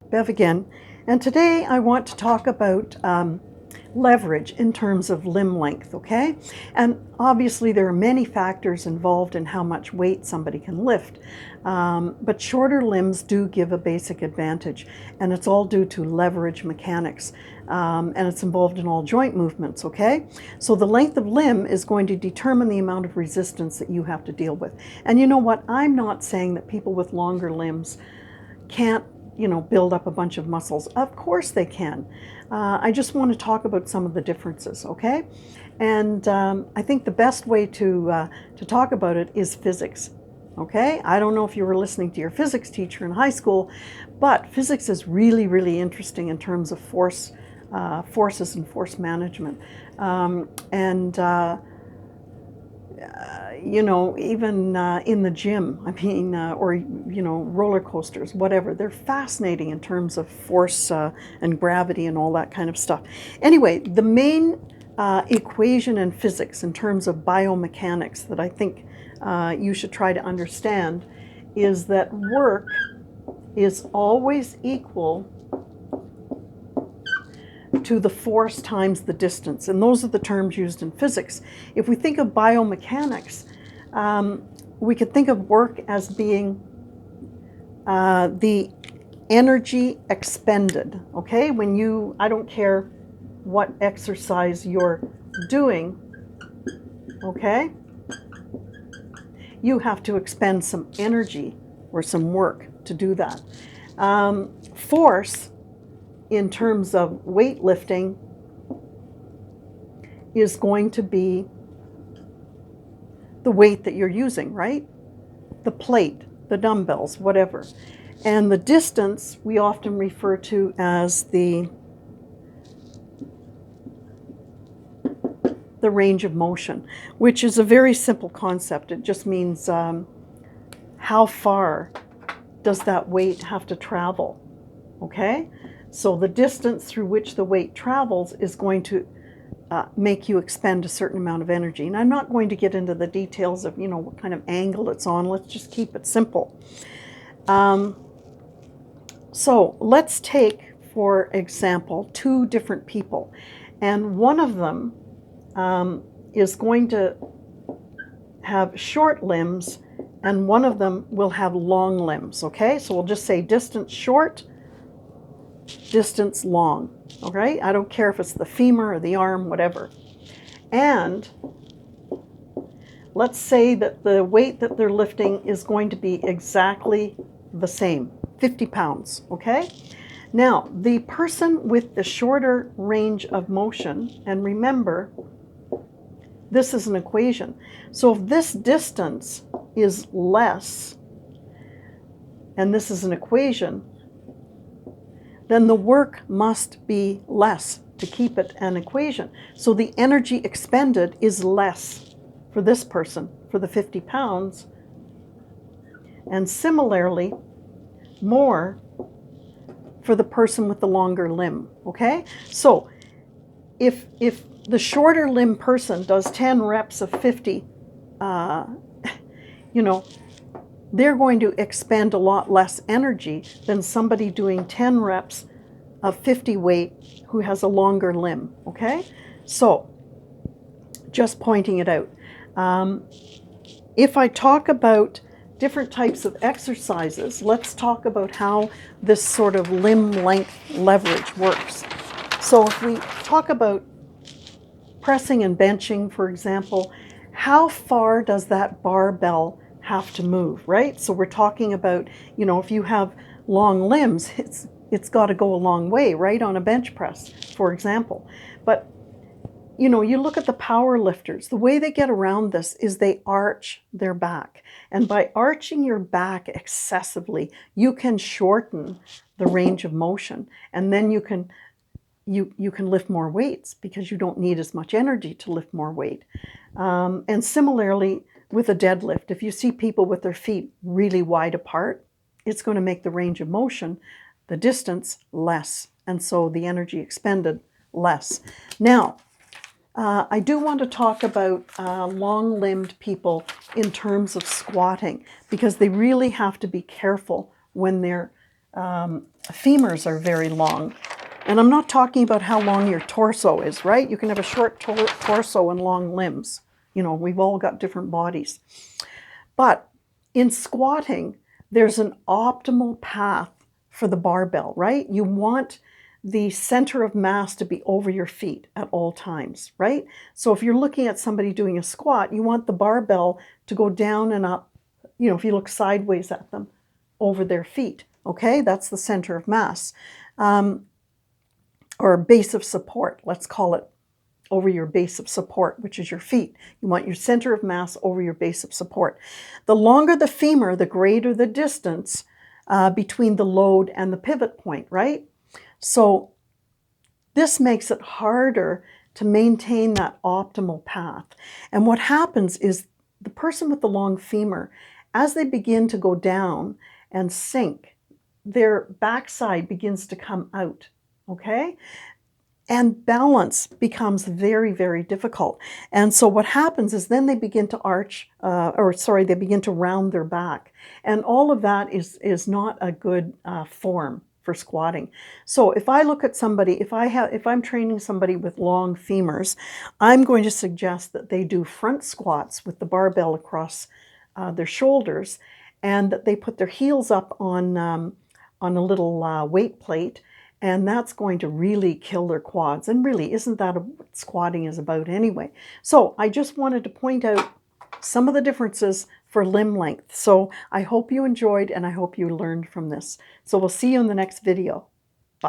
Bev again, and today I want to talk about leverage in terms of limb length, okay? And obviously there are many factors involved in how much weight somebody can lift, but shorter limbs do give a basic advantage, and it's all due to leverage mechanics, and it's involved in all joint movements, okay? So the length of limb is going to determine the amount of resistance that you have to deal with. And you know what? I'm not saying that people with longer limbs can't build up a bunch of muscles. Of course they can. I just want to talk about some of the differences, okay? And I think the best way to talk about it is physics, okay? I don't know if you were listening to your physics teacher in high school, but physics is really, really interesting in terms of forces and force management. Even in the gym, or roller coasters, whatever, they're fascinating in terms of force and gravity and all that kind of stuff. Anyway, the main equation in physics in terms of biomechanics that I think you should try to understand is that work is always equal to the force times the distance. And those are the terms used in physics. If we think of biomechanics, we could think of work as being the energy expended, okay? I don't care what exercise you're doing, okay? You have to expend some energy or some work to do that. Force, in terms of weightlifting, is going to be the weight that you're using, right? The plate, the dumbbells, whatever. And the distance we often refer to as the range of motion, which is a very simple concept. It just means how far does that weight have to travel, okay? So the distance through which the weight travels is going to make you expend a certain amount of energy. And I'm not going to get into the details of, what kind of angle it's on. Let's just keep it simple. So let's take, for example, two different people. And one of them is going to have short limbs, and one of them will have long limbs, okay? So we'll just say distance short, distance long, okay? I don't care if it's the femur or the arm, whatever. And let's say that the weight that they're lifting is going to be exactly the same, 50 pounds, okay? Now, the person with the shorter range of motion, and remember, this is an equation. So if this distance is less, and this is an equation, then the work must be less to keep it an equation. So the energy expended is less for this person, for the 50 pounds, and similarly, more for the person with the longer limb, okay? So if the shorter limb person does 10 reps of 50, they're going to expend a lot less energy than somebody doing 10 reps of 50 weight who has a longer limb, okay? So, just pointing it out. If I talk about different types of exercises, let's talk about how this sort of limb length leverage works. So if we talk about pressing and benching, for example, how far does that barbell have to move, right? So we're talking about, if you have long limbs, it's got to go a long way, right, on a bench press, for example. But, you look at the power lifters, the way they get around this is they arch their back. And by arching your back excessively, you can shorten the range of motion. And then you can lift more weights because you don't need as much energy to lift more weight. And similarly, with a deadlift, if you see people with their feet really wide apart, it's going to make the range of motion, the distance, less, and so the energy expended less. Now, I do want to talk about long-limbed people in terms of squatting, because they really have to be careful when they're femurs are very long. And I'm not talking about how long your torso is, right? You can have a short torso and long limbs. You know, we've all got different bodies. But in squatting, there's an optimal path for the barbell, right? You want the center of mass to be over your feet at all times, right? So if you're looking at somebody doing a squat, you want the barbell to go down and up, you know, if you look sideways at them, over their feet, okay? That's the center of mass. Or base of support, let's call it, over your base of support, which is your feet. You want your center of mass over your base of support. The longer the femur, the greater the distance between the load and the pivot point, right? So this makes it harder to maintain that optimal path. And what happens is the person with the long femur, as they begin to go down and sink, their backside begins to come out, okay? And balance becomes very, very difficult. And so what happens is then they begin to they begin to round their back. And all of that is not a good form for squatting. So if I look at somebody, if I'm training somebody with long femurs, I'm going to suggest that they do front squats with the barbell across their shoulders, and that they put their heels up on a little weight plate. And that's going to really kill their quads. And really, isn't that what squatting is about anyway? So I just wanted to point out some of the differences for limb length. So I hope you enjoyed, and I hope you learned from this. So we'll see you in the next video.